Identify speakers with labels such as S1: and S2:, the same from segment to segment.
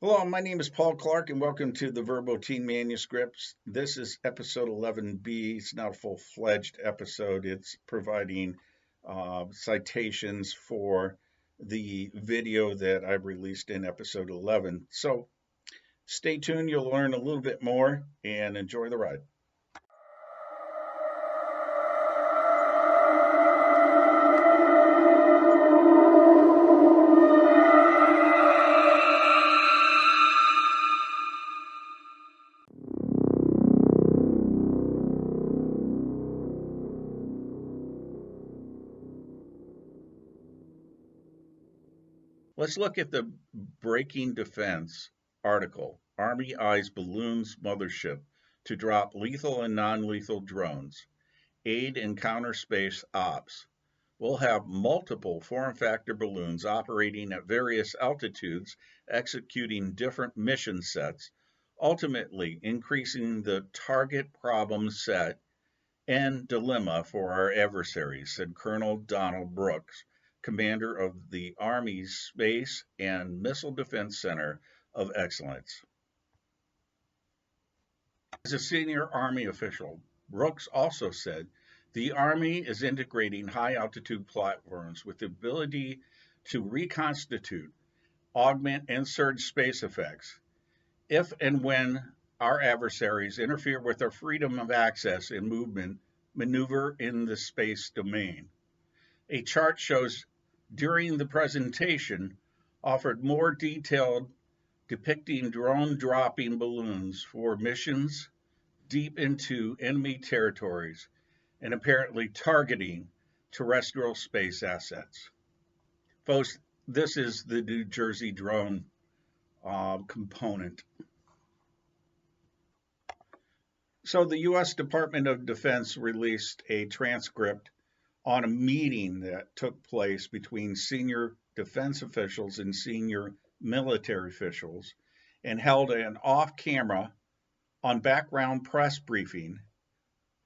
S1: Hello, my name is Paul Clark, and welcome to the Verboten Manuscripts. This is episode 11B. It's not a full-fledged episode. It's providing citations for the video that I released in episode 11. So stay tuned. You'll learn a little bit more and enjoy the ride. Let's look at the Breaking Defense article. Army eyes balloons mothership to drop lethal and non-lethal drones. Aid and counter space ops. We'll have multiple form factor balloons operating at various altitudes, executing different mission sets, ultimately increasing the target problem set and dilemma for our adversaries, said Colonel Donald Brooks, commander of the Army's Space and Missile Defense Center of Excellence. As a senior Army official, Brooks also said the Army is integrating high altitude platforms with the ability to reconstitute, augment, and surge space effects if and when our adversaries interfere with our freedom of access and movement maneuver in the space domain. A chart shows during the presentation offered more detailed depicting drone dropping balloons for missions deep into enemy territories and apparently targeting terrestrial space assets. Folks, this is the New Jersey drone component. So the U.S. Department of Defense released a transcript on a meeting that took place between senior defense officials and senior military officials and held an off-camera on background press briefing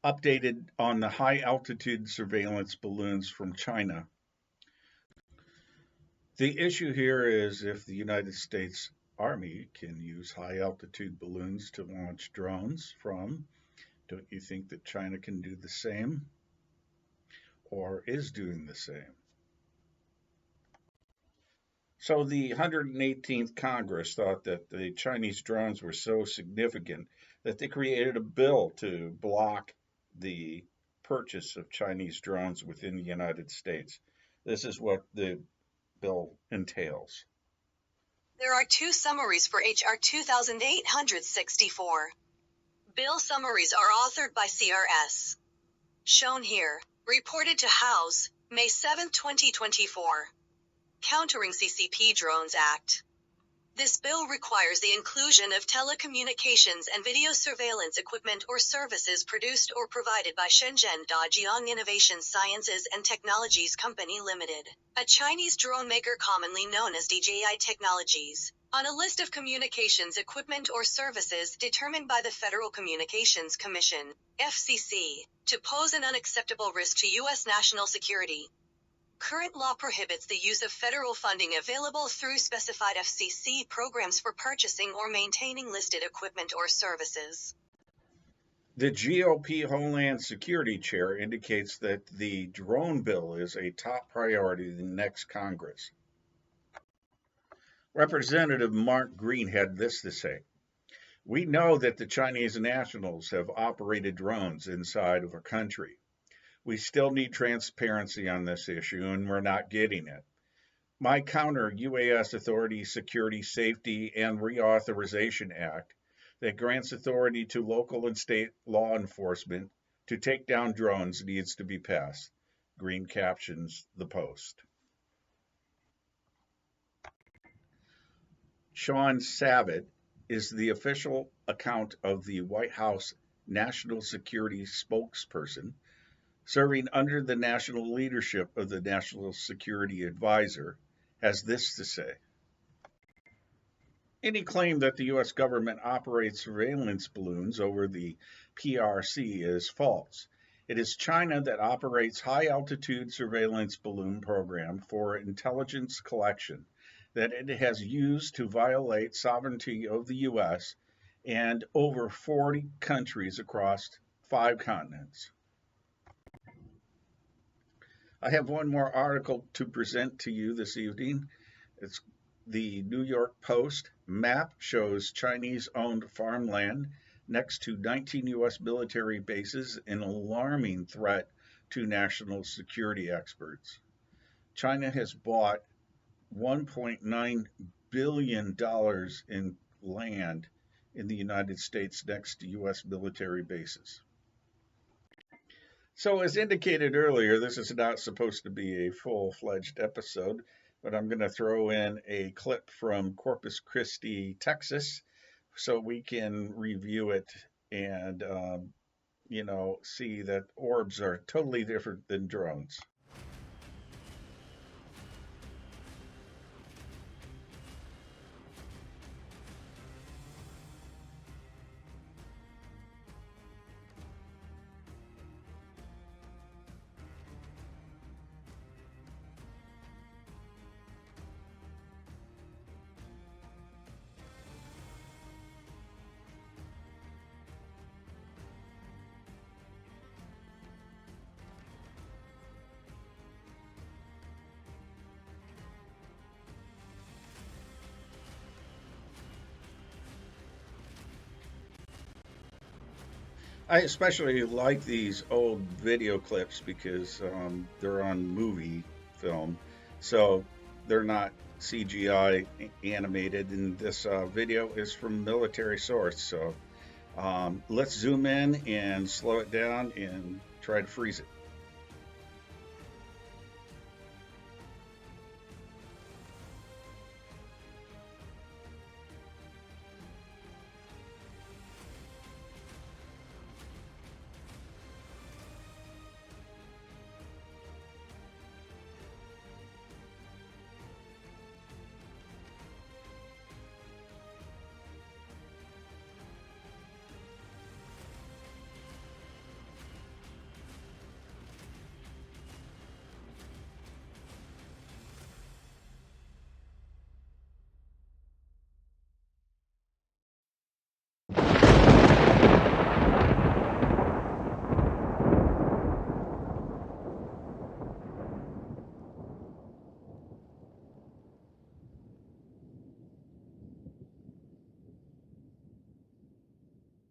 S1: updated on the high altitude surveillance balloons from China. The issue here is if the United States Army can use high altitude balloons to launch drones from, don't you think that China can do the same or is doing the same? So the 118th Congress thought that the Chinese drones were so significant that they created a bill to block the purchase of Chinese drones within the United States. This is what the bill entails.
S2: There are two summaries for H.R. 2864. Bill summaries are authored by CRS. Shown here. Reported to House, May 7, 2024. Countering CCP Drones Act. This bill requires the inclusion of telecommunications and video surveillance equipment or services produced or provided by Shenzhen Dajiang Innovation Sciences and Technologies Company Limited, a Chinese drone maker commonly known as DJI Technologies, on a list of communications equipment or services determined by the Federal Communications Commission, FCC, to pose an unacceptable risk to U.S. national security. Current law prohibits the use of federal funding available through specified FCC programs for purchasing or maintaining listed equipment or services.
S1: The GOP Homeland Security Chair indicates that the drone bill is a top priority in the next Congress. Representative Mark Green had this to say. We know that the Chinese nationals have operated drones inside of our country. We still need transparency on this issue, and we're not getting it. My counter UAS Authority Security, Safety, and Reauthorization Act that grants authority to local and state law enforcement to take down drones needs to be passed. Green captions the post. Sean Savitt is the official account of the White House National Security spokesperson, serving under the national leadership of the National Security Advisor, has this to say. Any claim that the U.S. government operates surveillance balloons over the PRC is false. It is China that operates high-altitude surveillance balloon program for intelligence collection, that it has used to violate sovereignty of the U.S. and over 40 countries across 5 continents. I have one more article to present to you this evening. It's the New York Post. Map shows Chinese owned farmland next to 19 U.S. military bases, an alarming threat to national security experts. China has bought $1.9 billion in land in the United States next to U.S. military bases. So, as indicated earlier, this is not supposed to be a full fledged episode, but I'm going to throw in a clip from Corpus Christi, Texas, so we can review it and, see that orbs are totally different than drones. I especially like these old video clips because they're on movie film, so they're not CGI animated, and this video is from military source. So let's zoom in and slow it down and try to freeze it.